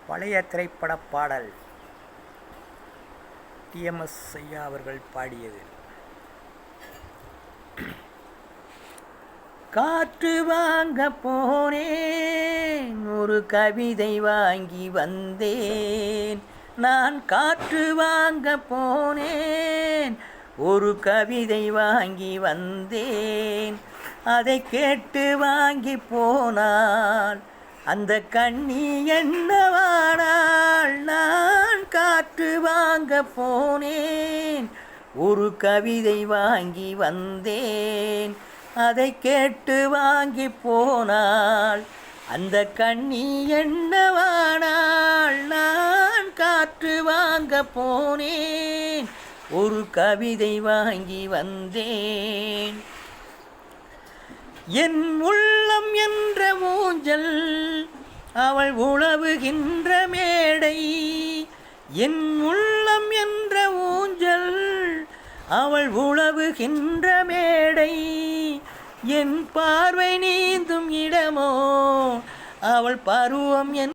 பழைய திரைப்பட பாடல் டிஎம்எஸ் ஐயா அவர்கள் பாடியது. காற்று வாங்க போனேன், ஒரு கவிதை வாங்கி வந்தேன். நான் காற்று வாங்க போனேன், ஒரு கவிதை வாங்கி வந்தேன். அதை கேட்டு வாங்கி போனால் அந்த கண்ணி என்னவானாள்? நான் காற்று வாங்க போனேன், ஒரு கவிதை வாங்கி வந்தேன். அதை கேட்டு வாங்கி போனால் அந்த கண்ணி என்னவானாள்? நான் காற்று வாங்க போனேன், ஒரு கவிதை வாங்கி வந்தேன். என் உள்ளம் என்ற ஊஞ்சல் அவள் உழவுகின்ற மேடை. என் உள்ளம் என்ற ஊஞ்சல் அவள் உழவுகின்ற மேடை. என் பார்வை நீந்தும் இடமோ அவள் பருவம்